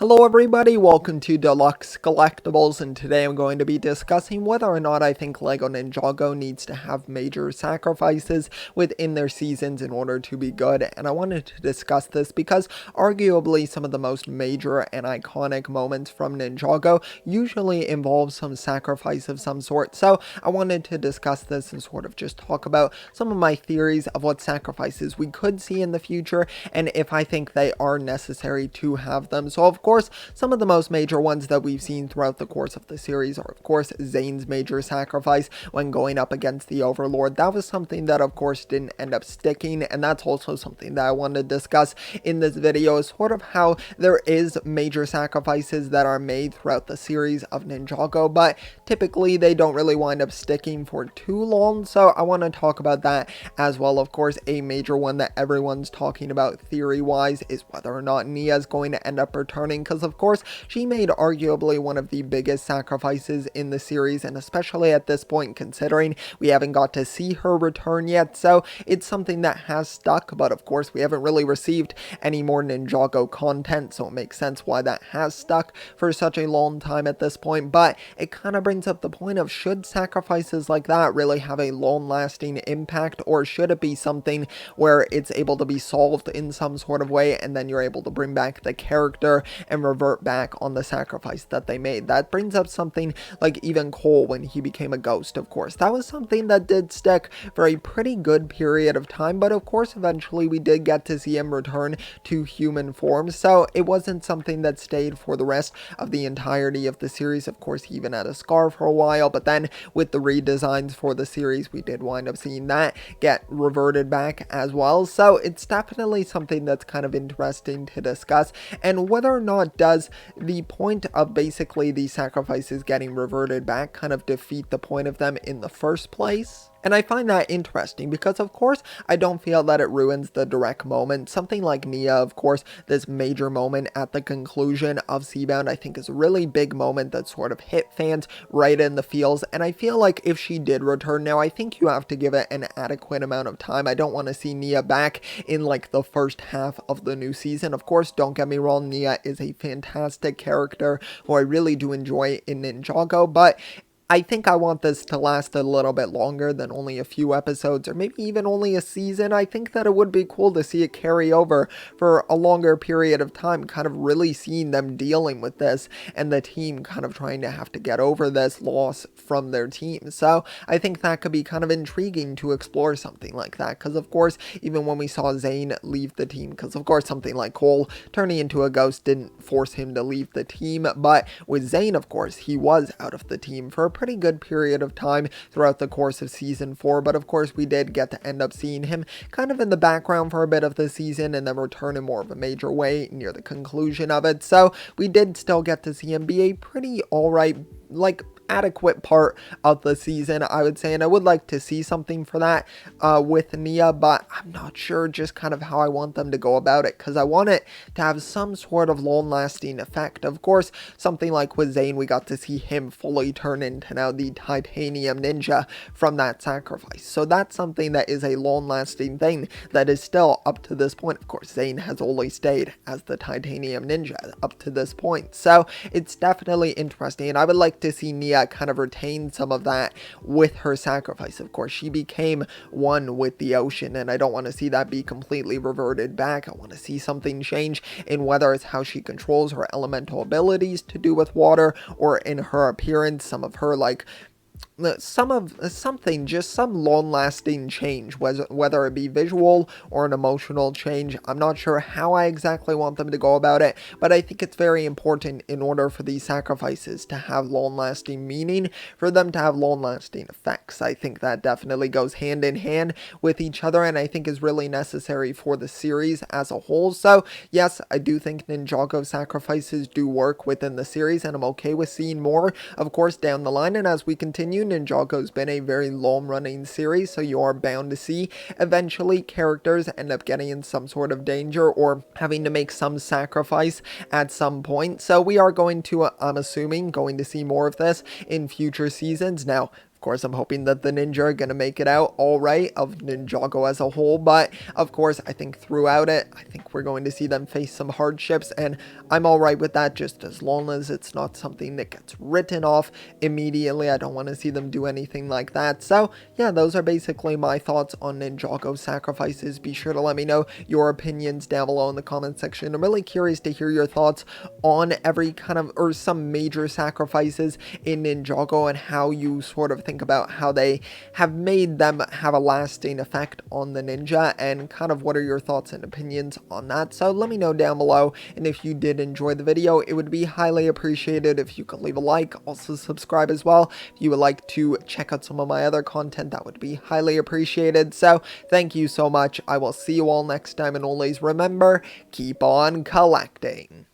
Hello everybody, welcome to Deluxe Collectibles, and today I'm going to be discussing whether or not I think LEGO Ninjago needs to have major sacrifices within their seasons in order to be good. And I wanted to discuss this because arguably some of the most major and iconic moments from Ninjago usually involve some sacrifice of some sort. So I wanted to discuss this and sort of just talk about some of my theories of what sacrifices we could see in the future and if I think they are necessary to have them. So of course, some of the most major ones that we've seen throughout the course of the series are, of course, Zane's major sacrifice when going up against the Overlord. That was something that, of course, didn't end up sticking, and that's also something that I want to discuss in this video, is sort of how there is major sacrifices that are made throughout the series of Ninjago, but typically they don't really wind up sticking for too long, so I want to talk about that as well. Of course, a major one that everyone's talking about theory-wise is whether or not Nia is going to end up returning, because of course she made arguably one of the biggest sacrifices in the series, and especially at this point considering we haven't got to see her return yet, so it's something that has stuck. But of course we haven't really received any more Ninjago content, so it makes sense why that has stuck for such a long time at this point. But it kind of brings up the point of, should sacrifices like that really have a long-lasting impact, or should it be something where it's able to be solved in some sort of way and then you're able to bring back the character and revert back on the sacrifice that they made? That brings up something like even Cole when he became a ghost. Of course, that was something that did stick for a pretty good period of time, but of course eventually we did get to see him return to human form, so it wasn't something that stayed for the rest of the entirety of the series. Of course, he even had a scar for a while, but then with the redesigns for the series we did wind up seeing that get reverted back as well. So it's definitely something that's kind of interesting to discuss, and whether or not does the point of basically these sacrifices getting reverted back kind of defeat the point of them in the first place. And I find that interesting because, of course, I don't feel that it ruins the direct moment. Something like Nia, of course, this major moment at the conclusion of Seabound, I think is a really big moment that sort of hit fans right in the feels. And I feel like if she did return now, I think you have to give it an adequate amount of time. I don't want to see Nia back in like the first half of the new season. Of course, don't get me wrong, Nia is a fantastic character who I really do enjoy in Ninjago, but I think I want this to last a little bit longer than only a few episodes, or maybe even only a season. I think that it would be cool to see it carry over for a longer period of time, kind of really seeing them dealing with this and the team kind of trying to have to get over this loss from their team. So I think that could be kind of intriguing to explore something like that, because of course even when we saw Zane leave the team, because of course something like Cole turning into a ghost didn't force him to leave the team, but with Zane, of course, he was out of the team for a pretty good period of time throughout the course of season 4, but of course we did get to end up seeing him kind of in the background for a bit of the season and then return in more of a major way near the conclusion of it. So we did still get to see him be a pretty alright, like, adequate part of the season, I would say, and I would like to see something for that with Nia, but I'm not sure just kind of how I want them to go about it, because I want it to have some sort of long-lasting effect. Of course, something like with Zane, we got to see him fully turn into now the Titanium Ninja from that sacrifice, so that's something that is a long-lasting thing that is still up to this point. Of course, Zane has only stayed as the Titanium Ninja up to this point, so it's definitely interesting, and I would like to see Nia kind of retain some of that with her sacrifice. Of course, she became one with the ocean, and I don't want to see that be completely reverted back. I want to see something change in whether it's how she controls her elemental abilities to do with water, or in her appearance, some of her like just some long-lasting change, whether it be visual or an emotional change. I'm not sure how I exactly want them to go about it, but I think it's very important in order for these sacrifices to have long-lasting meaning, for them to have long-lasting effects. I think that definitely goes hand in hand with each other, and I think is really necessary for the series as a whole. So yes, I do think Ninjago sacrifices do work within the series, and I'm okay with seeing more, of course, down the line. And as we continue, Ninjago's been a very long-running series, so you are bound to see eventually characters end up getting in some sort of danger or having to make some sacrifice at some point. So we are going to, I'm assuming, going to see more of this in future seasons. Now, course, I'm hoping that the ninja are going to make it out all right, of Ninjago as a whole. But of course, I think throughout it, I think we're going to see them face some hardships, and I'm all right with that, just as long as it's not something that gets written off immediately. I don't want to see them do anything like that. So yeah, those are basically my thoughts on Ninjago sacrifices. Be sure to let me know your opinions down below in the comment section. I'm really curious to hear your thoughts on every kind of, or some major sacrifices in Ninjago, and how you sort of think about how they have made them have a lasting effect on the ninja, and kind of what are your thoughts and opinions on that. So let me know down below, and if you did enjoy the video, it would be highly appreciated if you could leave a like, also subscribe as well. If you would like to check out some of my other content, that would be highly appreciated. So thank you so much. I will see you all next time, and always remember, keep on collecting.